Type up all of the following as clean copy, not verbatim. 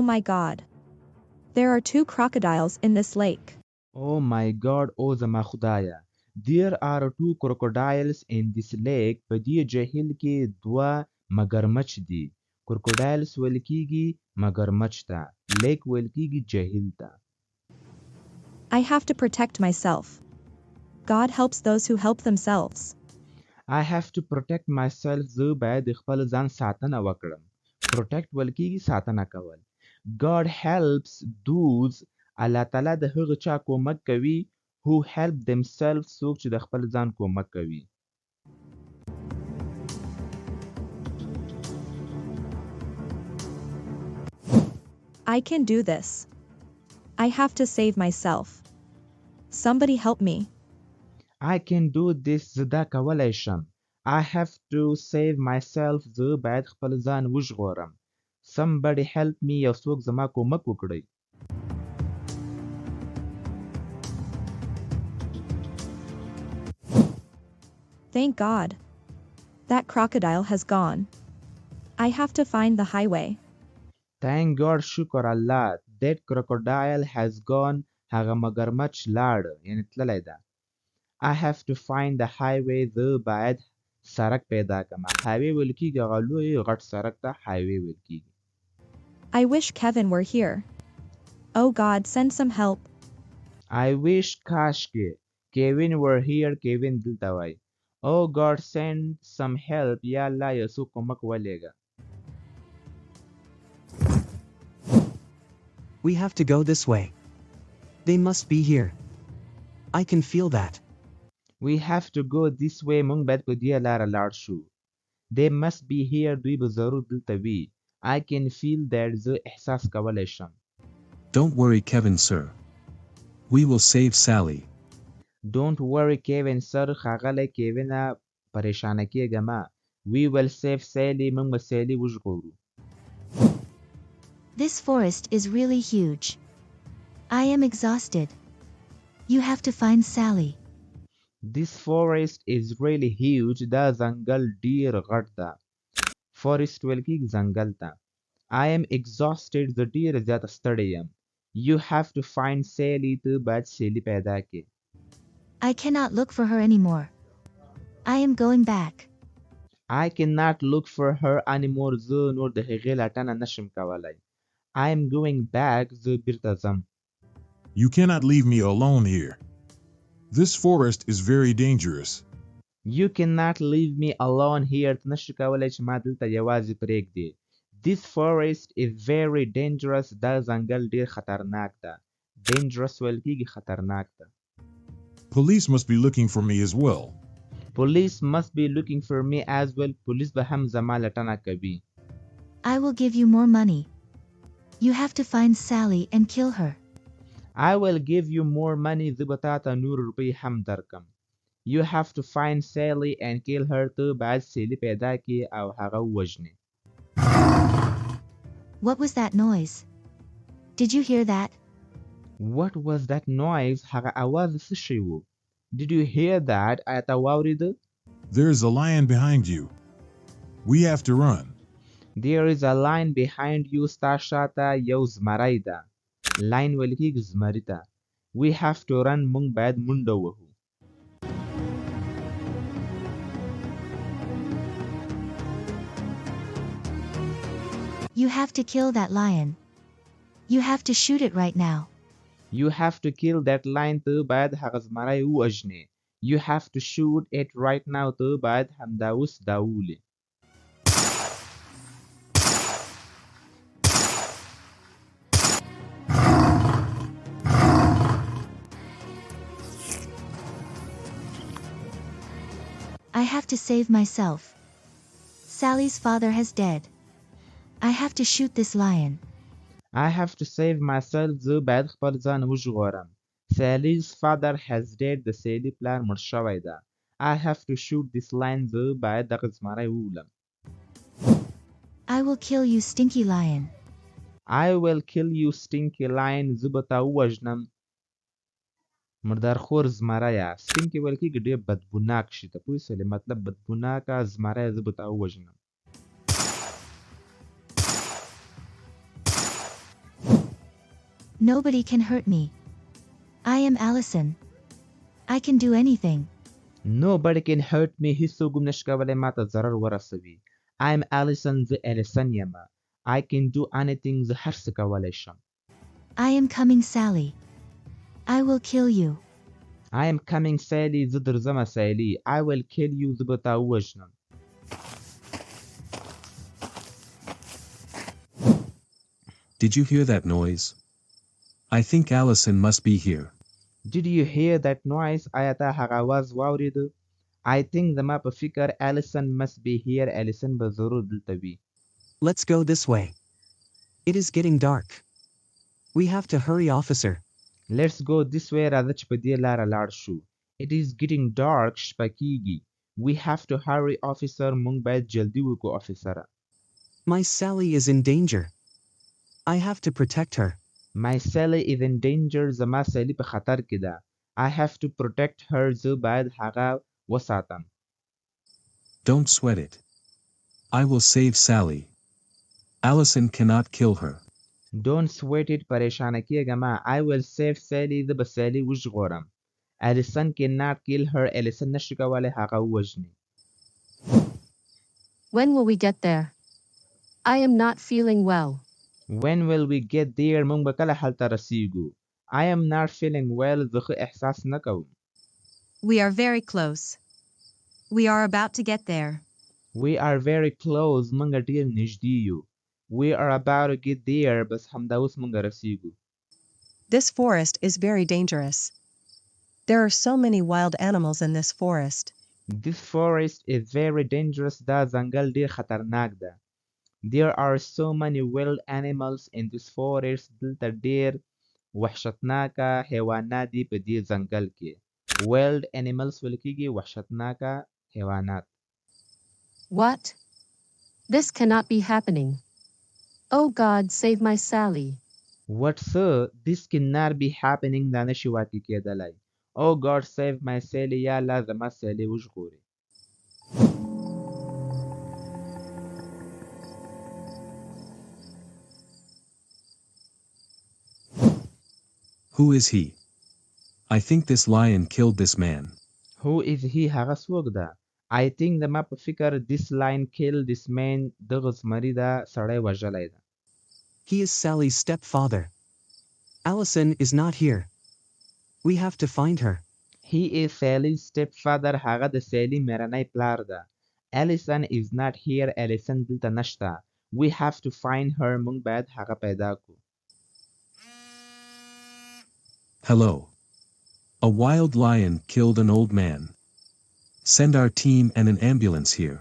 Oh my God. There are 2 crocodiles in this lake. Oh my God, او زما خدایا. There are 2 crocodiles in this lake. په دې جهیل کې 2 مگرمچ دي. crocodiles ویل کیږي مگرمچ ته. lake ویل کیږي جهیل ته. I have to protect myself. God helps those who help themselves. I have to protect myself. زه باید د خپل ځان ساتنه وکړم. protect ویل کیږي ساتنه کول. God helps those. الله تعالی د هغه چا کومک کوي who help themselves. څوک چې د خپل ځان کومک کوي. I can do this. I have to save myself. Somebody help me. I can do this. زه دا کولی شم. I have to save myself. زه باید خپل ځان وژغورم. Somebody help me. یو څوک زما کومک وکړي. Thank God. That crocodile has gone. I have to find the highway. Thank God. شکر الله. That crocodile has gone. هغه مگرمچ لاړ. یعنی تللی ده. I have to find the highway. زه باید سرک پیدا کړم. highway ویل کیږي هغه لوی غټ سرک ته highway ویل کیږي. I wish Kevin were here. Oh God, send some help. I wish کاشکې Kevin were here. Kevin دلته وای. Oh God, send some help. یا الله یو څوک کومک ولېږه. We have to go this way. They must be here. I can feel that. We have to go this way. مونږ باید په دې لاره لاړ شو. They must be here. دوی به ضرور دلته وي. I can feel that. زه احساس کولی شم. Don't worry, Kevin, sir. We will save Sally. Don't worry, Kevin, sir. ښاغلی کیوینه پریشانه کیږه مه. We will save Sally. مونږ به سیلي وژغورو. This forest is really huge. I am exhausted. You have to find Sally. This forest is really huge. دا ځنګل ډیر غټ ده. forest ویل کیږي ځنګل ته. I am exhausted. زه ډیر زیاته ستړی یم. You have to find Sally. ته باید سیلي پیدا کړې. I cannot look for her anymore. I am going back. I cannot look for her anymore. زه نور د هغې لټنه نشم کولی. I am going back. زه بیرته ځم. You cannot leave me alone here. This forest is very dangerous. You cannot leave me alone here. ته نشې کولی چې ما دلته یوازې پرېږدې. This forest is very dangerous. دا ځنګل ډیر خطرناک ده. Dangerous ویل کیږي خطرناک ده. Police must be looking for me as well. Police must be looking for me as well. پولیس به هم زما لټنه کوي. I will give you more money. You have to find Sally and kill her. I will give you more money. زه به تا ته نور روپۍ هم درکم. You have to find Sally and kill her. ته باید سیلي پیدا کړې او هغه ووژنې. What was that noise? Did you hear that? What was that noise? هغه اواز څه شی و؟ Did you hear that? آیا ته واورېده؟ There is a lion behind you. We have to run. There is a lion behind you. ستا شاته یو زمری ده. لاین ویل کېږي زمري ته. We have to run. مونږ باید منډه وهو. You have to kill that lion. You have to shoot it right now. You have to kill that lion. ته باید هغه زمری ووژنې. You have to shoot it right now. ته باید همدا اوس دا وولې. I have to save myself. Sally's father has dead. I have to shoot this lion. I have to save myself. زه باید خپل ځان وژغورم. Sally's father has died. د سیلي پلار مړ شوی ده. I have to shoot this lion. زه باید دغه زمری وولم. I will kill you, stinky lion. I will kill you, stinky lion. زه به تا ووژنم. مردارخور زمریه. stinky ویل کېږي ډېر بدبوناک شي. ته پوه شولې مطلب بدبوناکه زمری زه به تا ووژنم. Nobody can hurt me. I am Allison. I can do anything. Nobody can hurt me. هیڅوک هم نشي کولی ما ته ضرر ورسوي. I'm Allison. زه الیسن یم. I can do anything. زه هر څه کولی شم. I am coming, Sally. I will kill you. I am coming, Sally. زه درځم سالی. I will kill you. زه به تا ووژنم. Did you hear that noise? I think Allison must be here. Did you hear that noise? آیا تا هغه आवाज واورېده؟ I think زما په فکر Allison must be here. Allison به ضرور دلته وي. Let's go this way. It is getting dark. We have to hurry, officer. Let's go this way. راځه چې په دې لاره لاړ شو. It is getting dark. شپه کیږي. We have to hurry, officer. موږ باید جلدی وکړو افیسره. My Sally is in danger. I have to protect her. My Sally is in danger. زما سالی په خطر کې ده. I have to protect her. زه باید هغه وساتم. Don't sweat it. I will save Sally. Allison cannot kill her. Don't sweat it. پریشانه کیږه ما. I will save Sally. زه به سالی وژغورم. Allison cannot kill her. Allison نشي کولی هغه ووژني. When will we get there? I am not feeling well. When will we get there? موږ به کله هلته رسیږو. I am not feeling well. زه ښه احساس نه کوم. We are very close. We are about to get there. We are very close. موږ ډیر نږدې یو. We are about to get there. بس همدا اوس موږ رسیږو. This forest is very dangerous. There are so many wild animals in this forest. This forest is very dangerous. دا ځنګل ډیر خطرناک ده. There are so many wild animals in this forest. دلته ډیر وحشتناکه حیوانات دي په دې ځنګل کې. Wild animals ویل کېږي وحشتناکه حیوانات. What? This cannot be happening. Oh God, save my Sally. What, sir? This cannot be happening. دا نشي واقع کېدلی. Oh God, save my Sally. یا الله زما سالی وژغوري. Who is he? I think this lion killed this man. Who is he? هغه څوک ده؟ I think زما په فکر this lion killed this man. دغه زمری دا سړی وژلی ده. He is Sally's stepfather. Allison is not here. We have to find her. He is Sally's stepfather. هغه د سالی مېرنی پلار ده. Allison is not here. Allison دلته نشته. We have to find her. موږ باید هغه پیدا کړو. Hello. A wild lion killed an old man. Send our team and an ambulance here.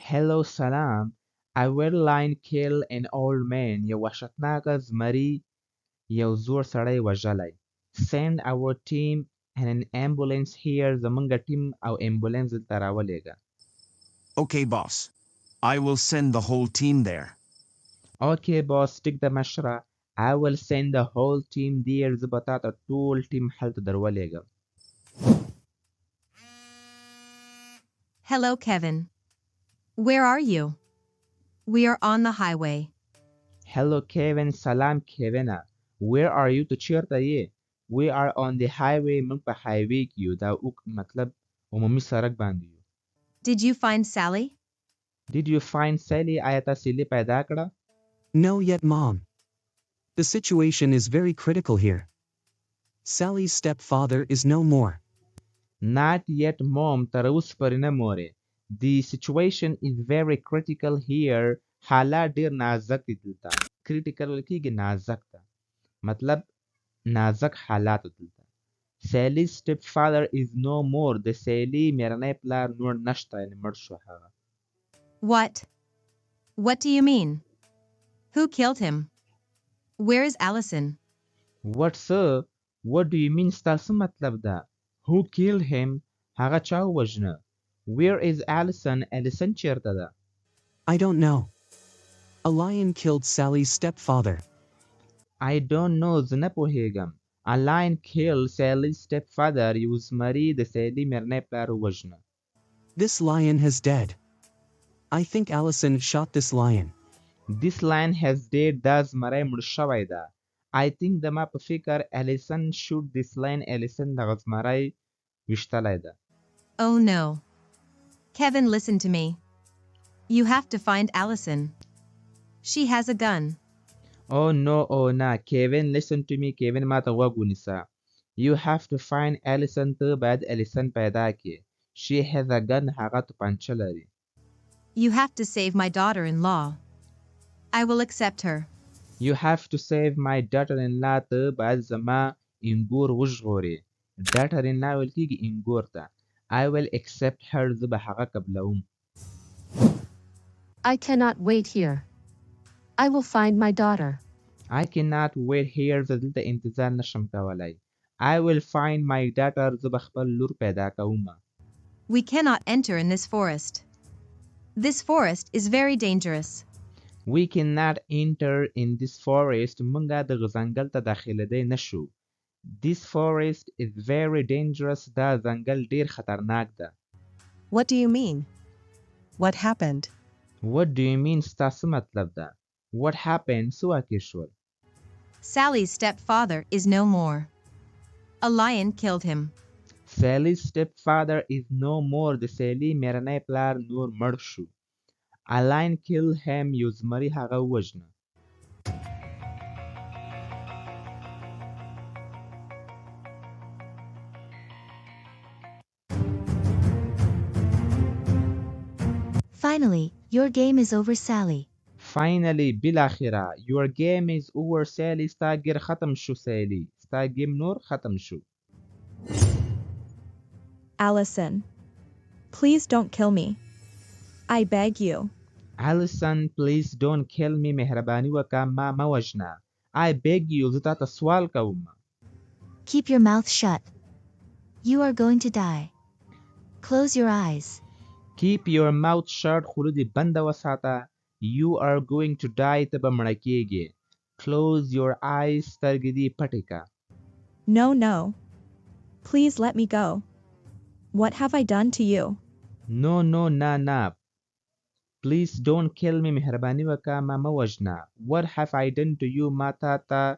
Hello, salam. A wild lion killed an old man. یو وحشتناکه زمری یو زوړ سړی وژلی. Send our team and an ambulance here. زمونږ ټیم او امبولانس دلته راولېږه. Okay, boss. I will send the whole team there. Okay, boss. ټیک ده مشره. I will send the whole team there. زه به تا ته ټول ټیم هلته درولېږم. Hello, Kevin. Where are you? We are on the highway. Hello, Kevin. سلام کیوینه. Where are you? ته چیرته یې؟ We are on the highway. موږ په هایوی کې یو. دا مطلب عمومي سړک باندې یو. Did you find Sally? Did you find Sally? آیا تا سیلی پیدا کړه؟ No yet, Mom. The situation is very critical here. Sally's stepfather is no more. Not yet, Mom. تر اوسه پورې نه مورې. The situation is very critical here. حالات ډیر نازک دي دلته. Critical ویل کېږي نازک ده. مطلب نازک حالات دلته. Sally's stepfather is no more. د سالی مېرنی پلار نور نشته یعنې مړ شو هغه. What? What do you mean? Who killed him? Where is Allison? What, sir? What do you mean? ستاسو مطلب ده. Who killed him? هغه چا ووژنه. Where is Allison? Allison چیرته ده؟ I don't know. A lion killed Sally's stepfather. I don't know. زه نه پوهېږم. A lion killed Sally's stepfather. یو زمري د سالی مېرنی پلار ووژنه. This lion is dead. I think Allison shot this lion. This lion has died. دا زمری مړ شوی ده. I think د ما په فکر Allison shoot this line Allison د غزمرای وشتلای ده. Oh no. Kevin, listen to me. You have to find Allison. She has a gun. Oh no, oh no. Kevin, listen to me. Kevin ما ته غوږ ونیسه. You have to find Allison. ته باید Allison پیدا کړې. She has a gun. هغه توپنچه لري. You have to save my daughter-in-law. I will accept her. You have to save my daughter-in-law. ته باید زما انګور وژغورې. daughter-in-law ویل کېږي انګور ته. I will accept her. زه به هغه قبلوم. I cannot wait here. I will find my daughter. I cannot wait here. زه دلته انتظار نشم کولی. I will find my daughter. زه به خپل لور پیدا کوم. We cannot enter in this forest. This forest is very dangerous. We cannot enter in this forest. مونږه د ځنګل ته داخلېدی نشو. This forest is very dangerous. دا ځنګل ډیر خطرناک ده. What do you mean? What happened? What do you mean? ستاسو مطلب ده. What happened? څه واقع شول؟ Sally's stepfather is no more. A lion killed him. Sally's stepfather is no more. د سیلی میرنی پلار نور مړ شو. A lion killed him. یو زمری هغه ووژنه. Finally, your game is over, Sally. Finally, بالاخره. Your game is over, Sally. ستا ګیر ختم شو سیلی. ستا گیم نور ختم شو. Allison, please don't kill me. I beg you. Allison, please don't kill me. مهرباني وکړه ما مه وژنه. I beg you. زه تاته سوال کوم. Keep your mouth shut. You are going to die. Close your eyes. Keep your mouth shut. خوله دې بنده وساته. You are going to die. ته به مړه کېږې. Close your eyes. سترګې دې پټې کړه. No, no. Please let me go. What have I done to you? No, no, نه. Please don't kill me. مهرباني وکړه ما مه وژنه. What have I done to you? ما تا ته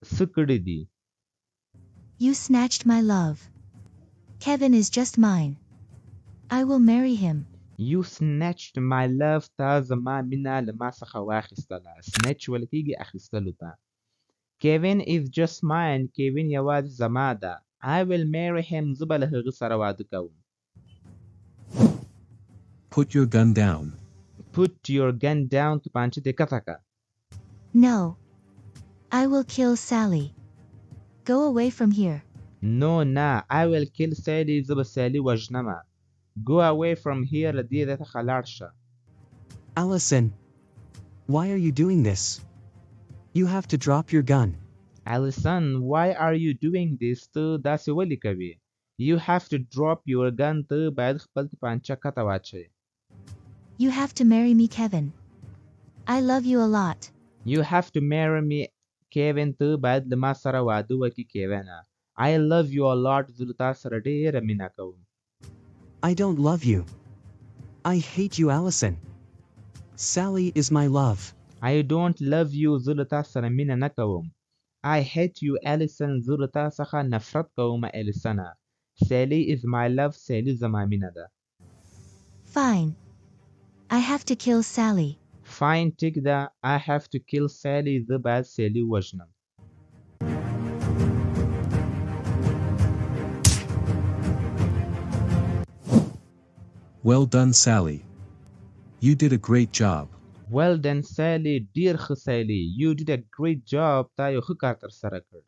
څه کړي دي؟ You snatched my love. Kevin is just mine. I will marry him. You snatched my love. تا زما مینه له ما څخه واخیستله. snatch ویل کېږي اخیستلو ته. Kevin is just mine. Kevin یوازې زما ده. I will marry him. زه به له هغه سره واده کوم. Put your gun down. Put your gun down. توپانچه دې کته کړه. No. I will kill Sally. Go away from here. No, نه. I will kill Sally. زه به سیلی وژنمه. Go away from here. له دې ځای څخه لاړ شه. Allison. Why are you doing this? You have to drop your gun. Allison, why are you doing this? ته داسې ولې کوې؟ You have to drop your gun. ته باید خپل توپانچه کته واچوې. You have to marry me, Kevin. I love you a lot. You have to marry me, Kevin. ته باید له ما سره واده وکړې کیوینه. I love you a lot. زه له تا سره ډېره مینه کوم. I don't love you. I hate you, Allison. Sally is my love. I don't love you. زه له تا سره مینه نه کوم. I hate you, Allison. زه له تا څخه نفرت کوم الیسنه. Sally is my love. Sally زما مینه ده. Fine. I have to kill Sally. Fine, ټیک ده. I have to kill Sally. زه باید سیلی وژنم. Well done, Sally. You did a great job. Well done, Sally. ډیر ښه سیلی. You did a great job. تا یو ښه کار ترسره کړ.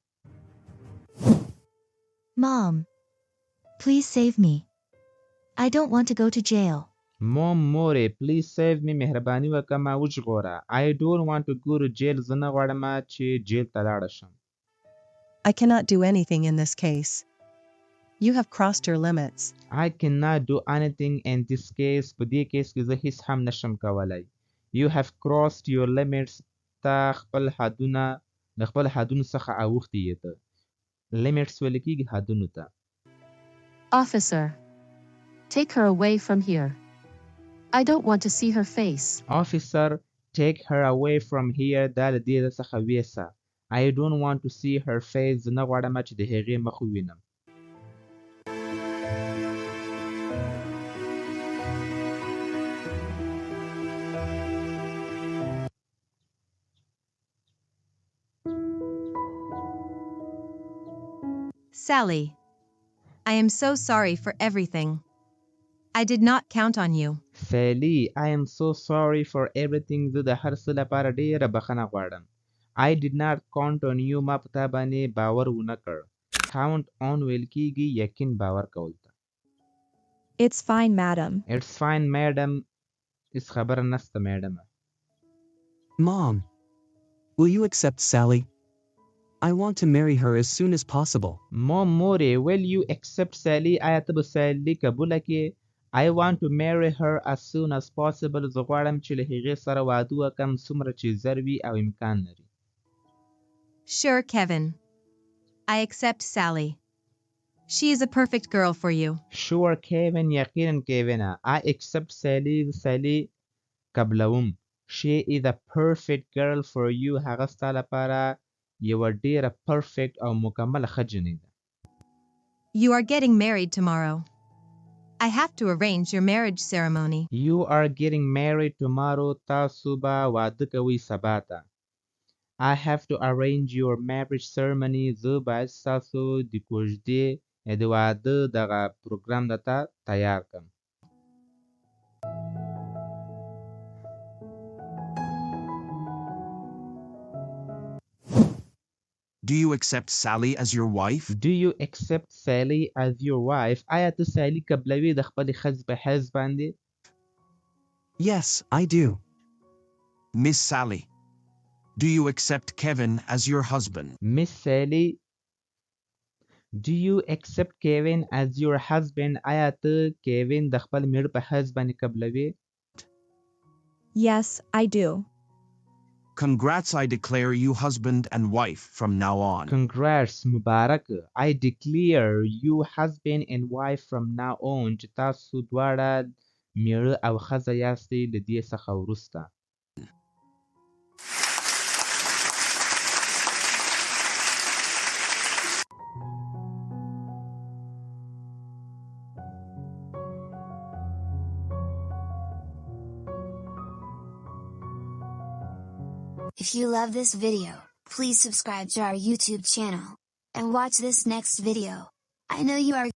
Mom. Please save me. I don't want to go to jail. Mom, مورې please save me. مهرباني وکړه ما وژغوره. I don't want to go to jail. زه نه غواړم چې جیل ته لاړه شم. I cannot do anything in this case. You have crossed your limits. I cannot do anything in this case. په دې کیس کې زه هیڅ هم نشم کولی. You have crossed your limits. تا خپل حدونه له خپل حدونو څخه اوښتي یې ته. Limits ویل کېږي حدونو ته. Officer. Take her away from here. I don't want to see her face. Officer, take her away from here دا له دې څخه ویسه I don't want to see her face زه نه غواړم چې د هغې مخ ووینم Sally. I am so sorry for everything. I did not count on you. Sally, I am so sorry for everything زه د هر څه لپاره ډېره بخښنه غواړم I did not count on you ما په تا باندې باور ونه کړ count on ویل کېږي یقین باور کول ته It's fine, madam. It's fine, madam. هیڅ خبره نسته میډمه Mom, will you accept Sally? I want to marry her as soon as possible. مورې will you accept Sally آیا ته به سالی قبوله کړې I want to marry her as soon as possible زه غواړم چې له هغې سره واده وکړم څومره چې ژر وي او امکان لري Sure, Kevin. I accept Sally. She is a perfect girl for you. Sure, Kevin. یقینا کیوینا I accept Sally. Sally قبلوم She is a perfect girl for you. هغه ستا لپاره یوه ډېره perfect او مکمله ښه جنۍ ده You are getting married tomorrow. I have to arrange your marriage ceremony. You are getting married tomorrow. تاسو به واده کوئ سبا ته I have to arrange your marriage ceremony. زه باید ستاسو د کوژدې د واده دغه پروګرام درته تیار کړم Do you accept Sally as your wife? Do you accept Sally as your wife? آیا ته سالی قبلوي د خپلې ښځې په حیث باندې Yes, I do. Miss Sally, do you accept Kevin as your husband? Miss Sally, do you accept Kevin as your husband? آیا ته کیوین د خپل میړه په حیث باندې قبلوي Yes, I do. Congrats, I declare you husband and wife from now on. Congrats, مبارک I declare you husband and wife from now on چې تاسو دواړه میړه او ښځه یاستئ له دې څخه وروسته If you love this video, please subscribe to our YouTube channel and watch this next video. I know you are